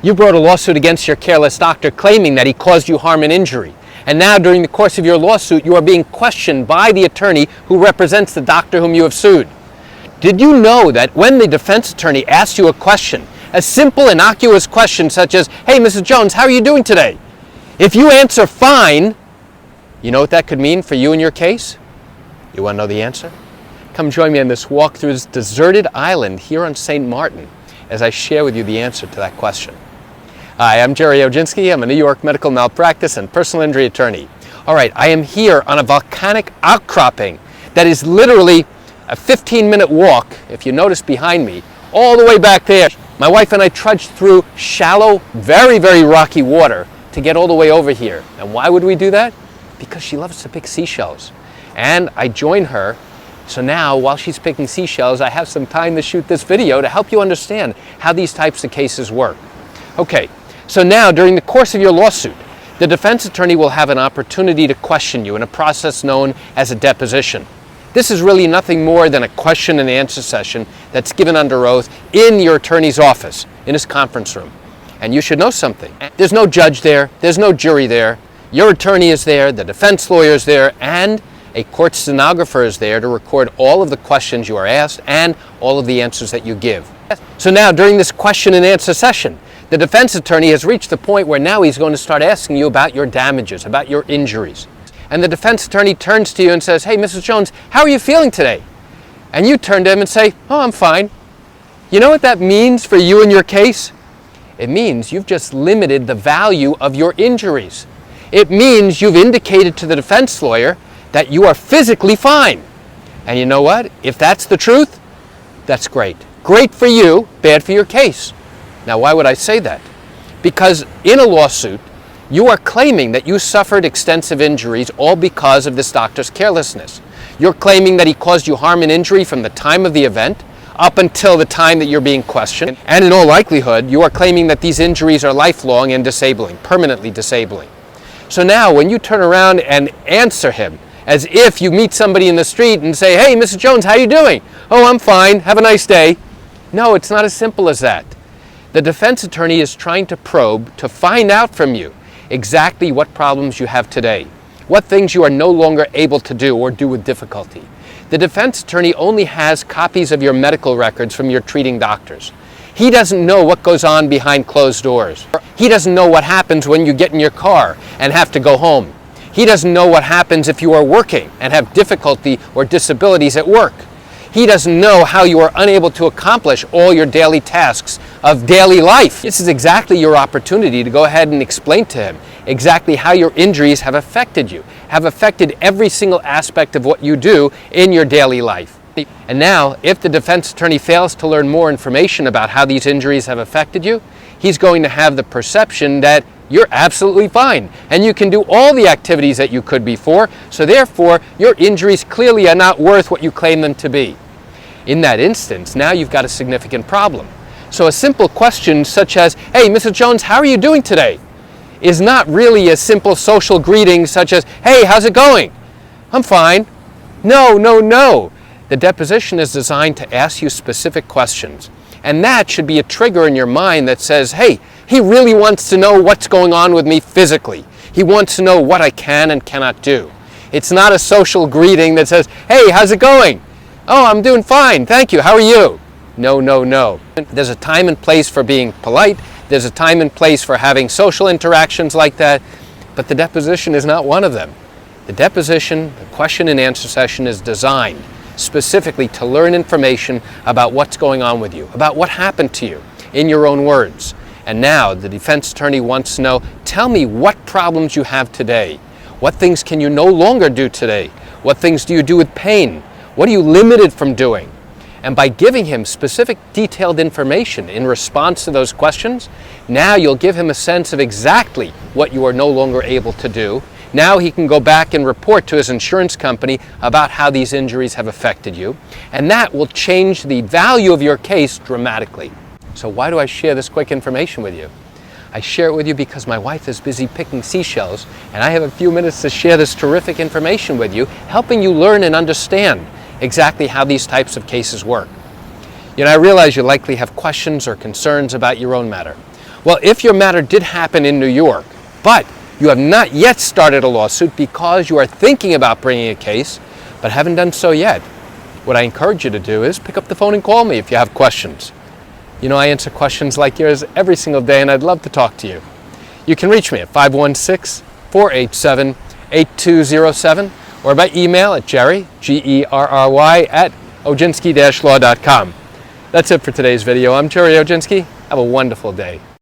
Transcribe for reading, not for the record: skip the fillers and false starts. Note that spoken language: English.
You brought a lawsuit against your careless doctor claiming that he caused you harm and injury. And now during the course of your lawsuit, you are being questioned by the attorney who represents the doctor whom you have sued. Did you know that when the defense attorney asks you a question, a simple innocuous question such as, "Hey, Mrs. Jones, how are you doing today?" If you answer fine, you know what that could mean for you and your case? You want to know the answer? Come join me on this walk through this deserted island here on St. Martin as I share with you the answer to that question. Hi, I'm Gerry Oginski. I'm a New York medical malpractice and personal injury attorney. All right, I am here on a volcanic outcropping that is literally a 15-minute walk, if you notice behind me, all the way back there. My wife and I trudged through shallow, very, very rocky water to get all the way over here. And why would we do that? Because she loves to pick seashells. And I join her. So now, while she's picking seashells, I have some time to shoot this video to help you understand how these types of cases work. Okay, so now during the course of your lawsuit, the defense attorney will have an opportunity to question you in a process known as a deposition. This is really nothing more than a question and answer session that's given under oath in your attorney's office, in his conference room. And you should know something. There's no judge there, there's no jury there, your attorney is there, the defense lawyer is there, and a court stenographer is there to record all of the questions you are asked and all of the answers that you give. So now during this question and answer session, the defense attorney has reached the point where now he's going to start asking you about your damages, about your injuries. And the defense attorney turns to you and says, "Hey, Mrs. Jones, how are you feeling today?" And you turn to him and say, "Oh, I'm fine." You know what that means for you and your case? It means you've just limited the value of your injuries. It means you've indicated to the defense lawyer that you are physically fine. And you know what? If that's the truth, that's great. Great for you, bad for your case. Now, why would I say that? Because in a lawsuit, you are claiming that you suffered extensive injuries all because of this doctor's carelessness. You're claiming that he caused you harm and injury from the time of the event up until the time that you're being questioned. And in all likelihood, you are claiming that these injuries are lifelong and disabling, permanently disabling. So now when you turn around and answer him as if you meet somebody in the street and say, "Hey, Mrs. Jones, how are you doing?" "Oh, I'm fine. Have a nice day." No, it's not as simple as that. The defense attorney is trying to probe to find out from you exactly what problems you have today, what things you are no longer able to do or do with difficulty. The defense attorney only has copies of your medical records from your treating doctors. He doesn't know what goes on behind closed doors. He doesn't know what happens when you get in your car and have to go home. He doesn't know what happens if you are working and have difficulty or disabilities at work. He doesn't know how you are unable to accomplish all your daily tasks of daily life. This is exactly your opportunity to go ahead and explain to him exactly how your injuries have affected you, have affected every single aspect of what you do in your daily life. And now, if the defense attorney fails to learn more information about how these injuries have affected you, he's going to have the perception that you're absolutely fine and you can do all the activities that you could before, so therefore your injuries clearly are not worth what you claim them to be. In that instance, now you've got a significant problem. So a simple question such as, "Hey, Mrs. Jones, how are you doing today?" is not really a simple social greeting such as, "Hey, how's it going?" "I'm fine." No, no, no. The deposition is designed to ask you specific questions. And that should be a trigger in your mind that says, "Hey, he really wants to know what's going on with me physically. He wants to know what I can and cannot do." It's not a social greeting that says, "Hey, how's it going?" "Oh, I'm doing fine, thank you. How are you?" No, no, no. There's a time and place for being polite. There's a time and place for having social interactions like that. But the deposition is not one of them. The deposition, the question and answer session, is designed specifically to learn information about what's going on with you, about what happened to you, in your own words. And now the defense attorney wants to know, tell me what problems you have today. What things can you no longer do today? What things do you do with pain? What are you limited from doing? And by giving him specific detailed information in response to those questions, now you'll give him a sense of exactly what you are no longer able to do. Now he can go back and report to his insurance company about how these injuries have affected you, and that will change the value of your case dramatically. So why do I share this quick information with you? I share it with you because my wife is busy picking seashells, and I have a few minutes to share this terrific information with you, helping you learn and understand exactly how these types of cases work. You know, I realize you likely have questions or concerns about your own matter. Well, if your matter did happen in New York, but you have not yet started a lawsuit because you are thinking about bringing a case, but haven't done so yet, what I encourage you to do is pick up the phone and call me if you have questions. You know, I answer questions like yours every single day, and I'd love to talk to you. You can reach me at 516-487-8207 or by email at Gerry, Gerry, at Oginski-law.com. That's it for today's video. I'm Gerry Oginski. Have a wonderful day.